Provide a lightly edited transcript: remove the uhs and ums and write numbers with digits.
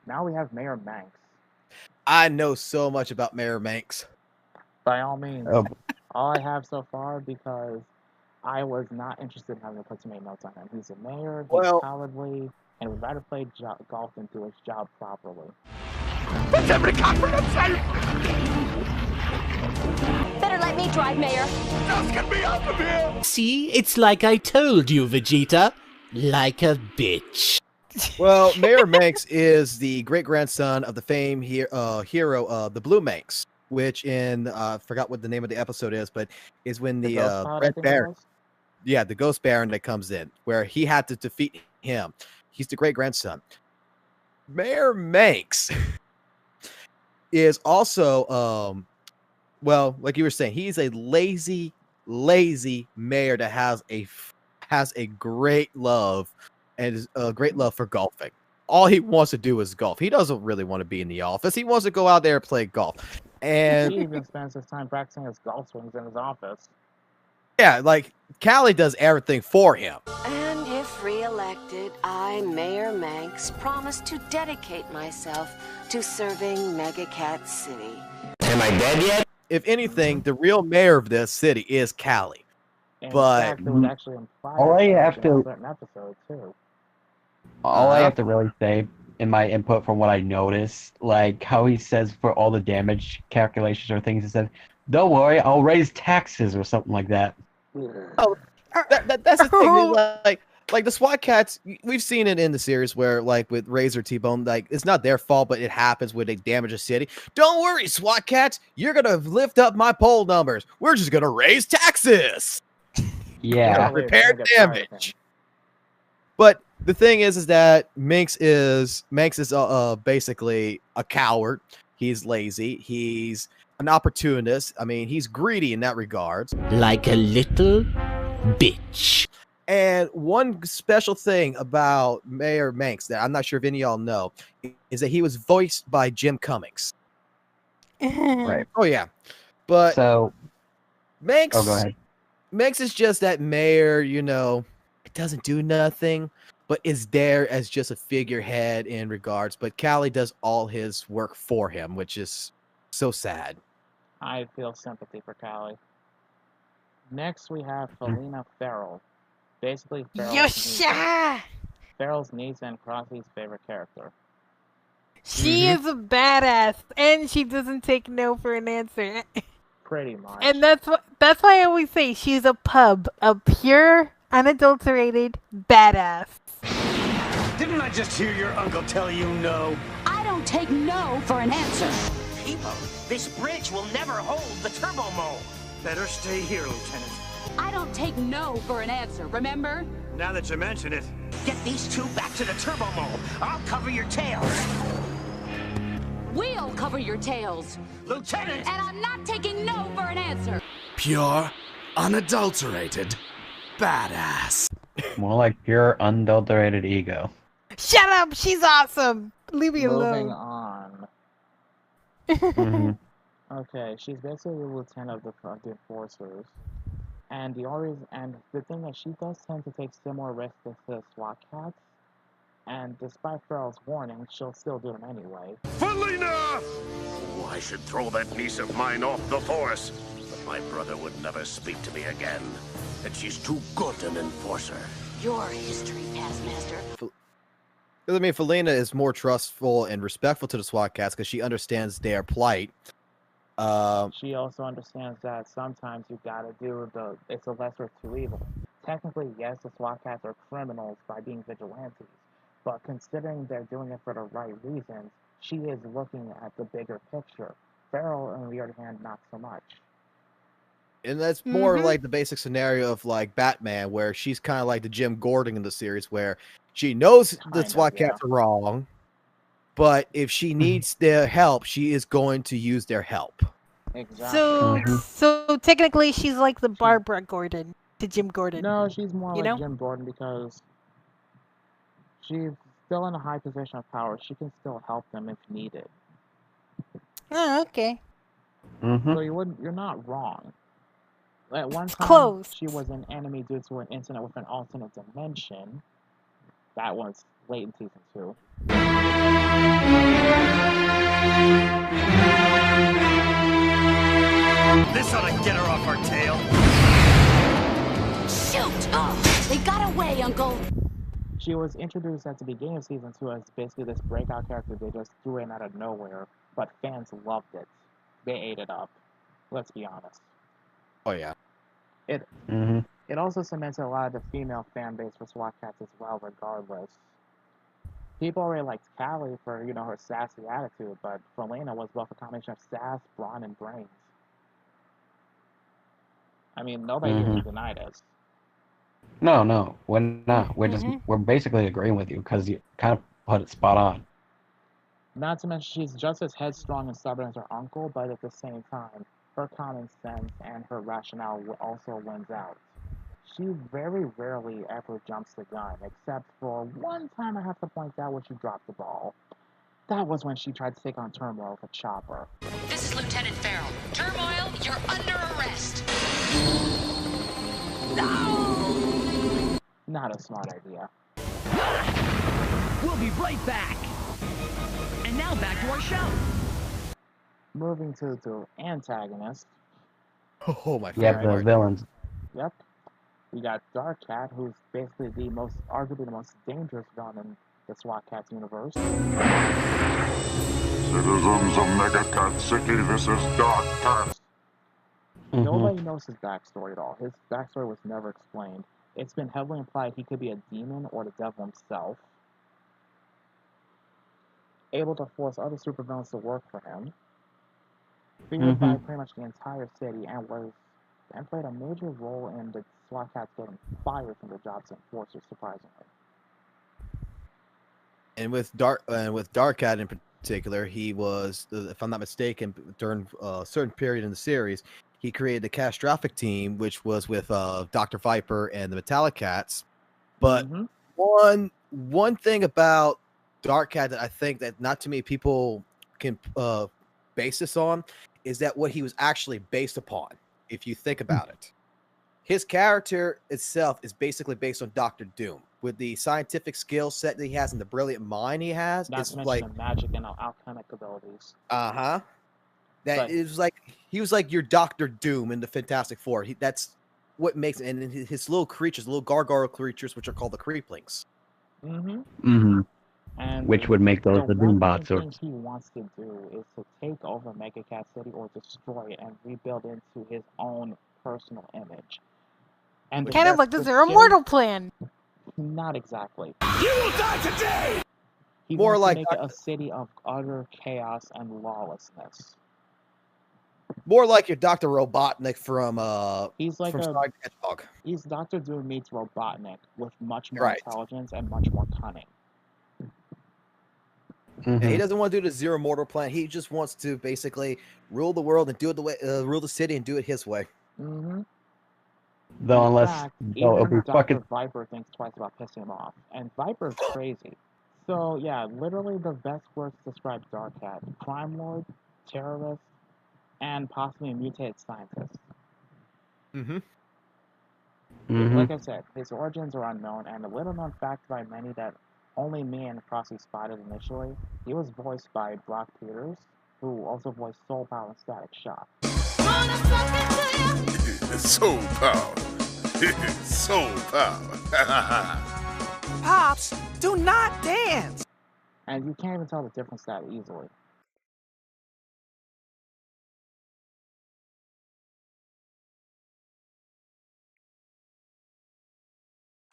Now we have Mayor Manx. I know so much about Mayor Manx. By all means, Oh, all I have so far because I was not interested in having to put too many notes on him. He's a mayor, he's Well- cowardly, and would rather play golf than do his job properly. Better let me drive, Mayor. Just get me out of here! See, it's like I told you, Vegeta. Like a bitch. Well, Mayor Manx is the great-grandson of the famed hero, the Blue Manx, which in, forgot what the name of the episode is, but is when the Ghost Pod, I Red think it Baron, was? yeah, the Ghost Baron that comes in, where he had to defeat him. He's the great-grandson. Mayor Manx is also, well, like you were saying, he's a lazy mayor that has a great love and a great love for golfing. All he wants to do is golf. He doesn't really want to be in the office. He wants to go out there and play golf. And He even spends his time practicing his golf swings in his office. yeah, like Callie does everything for him. And if re-elected, I, Mayor Manx, promise to dedicate myself to serving Mega Cat City. am I dead yet? If anything, the real mayor of this city is Callie. And But- in fact, it was actually implied All I have in to- a certain episode, too. All I have to really say in my input from what I noticed, like how he says for all the damage calculations or things, he said, "Don't worry, I'll raise taxes" or something like that. That's the thing. Like the SWAT Kats, we've seen it in the series where, like with Razor T-Bone, like it's not their fault, but it happens when they damage a city. Don't worry, SWAT Kats, you're gonna lift up my poll numbers. We're just gonna raise taxes. Yeah. Repair Gonna get tired of him. damage. But the thing is that Manx is basically a coward. He's lazy. He's an opportunist. I mean, he's greedy in that regards. Like a little bitch. And one special thing about Mayor Manx that I'm not sure if any of y'all know is that he was voiced by Jim Cummings. Right. Oh yeah, but So, Manx. oh, go ahead. Manx is just that mayor, you know, it doesn't do nothing, but is there as just a figurehead in regards. But Callie does all his work for him, which is so sad. I feel sympathy for Callie. Next, we have Felina Farrell. Basically, Farrell's niece and Crossy's favorite character. She is a badass, and she doesn't take no for an answer. Pretty much. And that's why I always say she's a pure, unadulterated badass. Didn't I just hear your uncle tell you no? I don't take no for an answer. People, this bridge will never hold the turbo mold. Better stay here, Lieutenant. I don't take no for an answer, remember? Now that you mention it. Get these two back to the turbo mold. I'll cover your tails. We'll cover your tails. Lieutenant! And I'm not taking no for an answer. Pure, unadulterated, badass. More like pure unadulterated ego. Shut up! She's awesome. Leave me Moving alone. on. Mhm. Okay, she's basically the lieutenant of the enforcers. And the thing is, she does tend to take similar risks as the SWAT Kats. And despite Farrell's warning, she'll still do them anyway. Felina! Oh, I should throw that niece of mine off the force. But my brother would never speak to me again. And she's too good an enforcer. Your history, past master. I mean, Felina is more trustful and respectful to the SWAT Kats because she understands their plight. She also understands that sometimes you gotta do it's a lesser of two evils. Technically, yes, the SWAT Kats are criminals by being vigilantes, but considering they're doing it for the right reasons, she is looking at the bigger picture. Farrell, on the other hand, not so much. And that's more like the basic scenario of like Batman, where she's kind of like the Jim Gordon in the series, where she knows the SWAT Kats are wrong, but if she needs their help, she is going to use their help. Exactly. So technically, she's like the Barbara Gordon to Jim Gordon. No, she's more You like know? Jim Gordon because she's still in a high position of power. She can still help them if needed. Oh, okay. So you're not wrong. At one time, close. she was an enemy due to an incident with an alternate dimension, That was late in season 2. This ought to get her off our tail. Shoot! Oh, they got away, Uncle. She was introduced at the beginning of season 2 as basically this breakout character they just threw in out of nowhere, but fans loved it. They ate it up. Let's be honest. Oh yeah. It also cemented a lot of the female fan base for SWAT Kats as well, regardless. People already liked Callie for, her sassy attitude, but Felina was both a combination of sass, brawn, and brains. I mean, nobody can deny this. No, we're not. We're basically agreeing with you because you kind of put it spot on. Not to mention she's just as headstrong and stubborn as her uncle, but at the same time, her common sense and her rationale also wins out. She very rarely ever jumps the gun, except for one time I have to point out where she dropped the ball. That was when she tried to take on Turmoil with a chopper. This is Lieutenant Farrell. Turmoil, you're under arrest. No! Not a smart idea. We'll be right back. And now back to our show. Moving to the antagonist. Oh my favorite. Yeah, the villains. Yep. We got Dark Cat, who's basically arguably the most dangerous villain in the SWAT Kats universe. Citizens of Megacat City, this is Dark Cat. Nobody knows his backstory at all. His backstory was never explained. It's been heavily implied he could be a demon or the devil himself. Able to force other supervillains to work for him. Feared by pretty much the entire city and played a major role in the SWAT Kats getting fired from their jobs as enforcers, surprisingly. And with Dark Cat in particular, he was, if I'm not mistaken, during a certain period in the series, he created the Catastrophic Team, which was with Dr. Viper and the Metallic Cats. But one thing about Dark Cat that I think that not too many people can base this on is that what he was actually based upon, if you think about it. His character itself is basically based on Dr. Doom. With the scientific skill set that he has and the brilliant mind he has, not it's to mention like the magic and alchemic abilities. That it was like he was like your Dr. Doom in the Fantastic Four. That's what makes it. And his little creatures, little gargoyle creatures, which are called the Creeplings. And which would make those the Doom bots. Or he wants to do is to take over Megacat City or destroy it and rebuild into his own personal image. And kind of like the Zero Mortal plan. Not exactly. You will die today! He wants to make it a city of utter chaos and lawlessness. More like your Dr. Robotnik from Star Hedgehog. He's Dr. Doom meets Robotnik with much more intelligence and much more cunning. And he doesn't want to do the Zero Mortal plan. He just wants to basically rule the world and do it the way, rule the city and do it his way. Though unless even Dr. Viper thinks twice about pissing him off, and Viper's crazy. So yeah, literally the best words to describe Dark Cat: crime lord, terrorist, and possibly a mutated scientist. Like I said, his origins are unknown, and a little known fact by many that only me and Crossy spotted initially. He was voiced by Brock Peters, who also voiced Soul Power and Static Shock. Soul Power. Soul Power. Pops, do not dance! And you can't even tell the difference that easily.